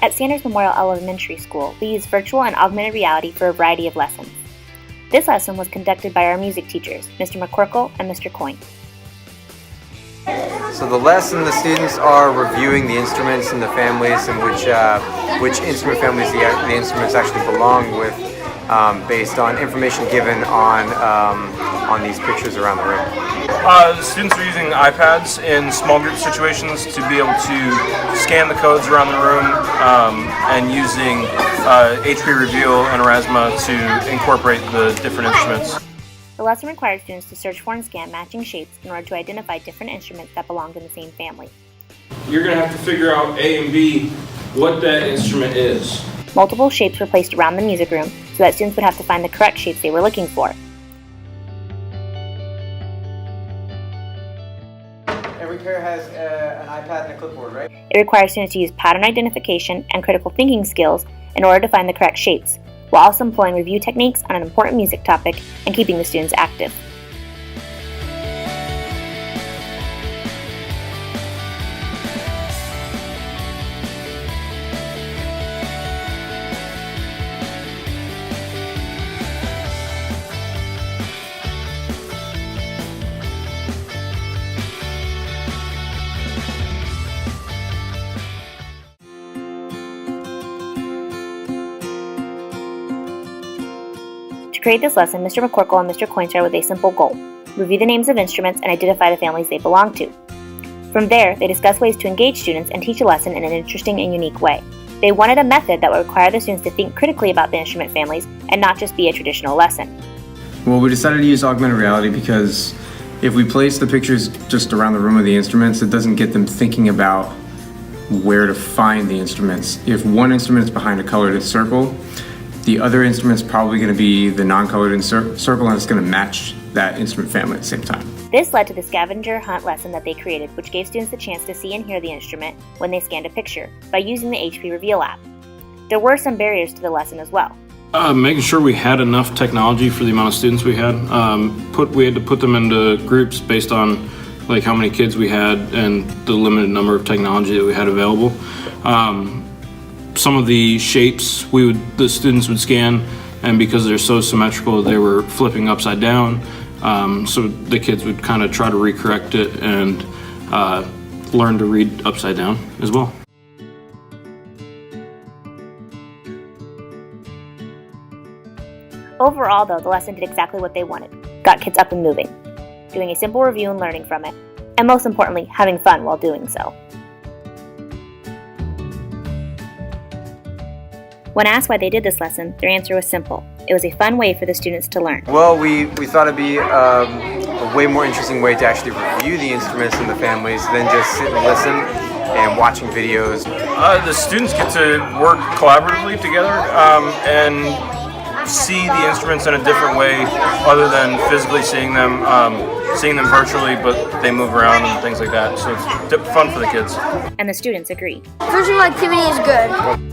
At Sanders Memorial Elementary School, we use virtual and augmented reality for a variety of lessons. This lesson was conducted by our music teachers, Mr. McCorkle and Mr. Coyne. So the lesson, the students are reviewing the instruments and the families and which instrument families the instruments actually belong with, based on information given on these pictures around the room. The students are using iPads in small group situations to be able to scan the codes around the room, and using HP Reveal and Erasma to incorporate the different instruments. The lesson required students to search for and scan matching shapes in order to identify different instruments that belonged in the same family. You're going to have to figure out A and B what that instrument is. Multiple shapes were placed around the music room so that students would have to find the correct shapes they were looking for. Every pair has an iPad and a clipboard, right? It requires students to use pattern identification and critical thinking skills in order to find the correct shapes, while also employing review techniques on an important music topic and keeping the students active. To create this lesson, Mr. McCorkle and Mr. Coyne started with a simple goal: review the names of instruments and identify the families they belong to. From there, they discussed ways to engage students and teach a lesson in an interesting and unique way. They wanted a method that would require the students to think critically about the instrument families and not just be a traditional lesson. Well, we decided to use augmented reality because if we place the pictures just around the room of the instruments, it doesn't get them thinking about where to find the instruments. If one instrument is behind a colored circle, the other instrument's probably going to be the non-colored circle, and it's going to match that instrument family at the same time. This led to the scavenger hunt lesson that they created, which gave students the chance to see and hear the instrument when they scanned a picture by using the HP Reveal app. There were some barriers to the lesson as well. Making sure we had enough technology for the amount of students we had. We had to put them into groups based on like how many kids we had and the limited number of technology that we had available. Some of the shapes the students would scan, and because they're so symmetrical, they were flipping upside down. So the kids would kind of try to recorrect it and learn to read upside down as well. Overall, though, the lesson did exactly what they wanted: got kids up and moving, doing a simple review and learning from it, and most importantly, having fun while doing so. When asked why they did this lesson, their answer was simple: it was a fun way for the students to learn. Well, we thought it'd be a way more interesting way to actually review the instruments and the families than just sit and listen and watching videos. The students get to work collaboratively together and see the instruments in a different way other than physically seeing them virtually, but they move around and things like that. So it's fun for the kids. And the students agreed. Virtual activity is good.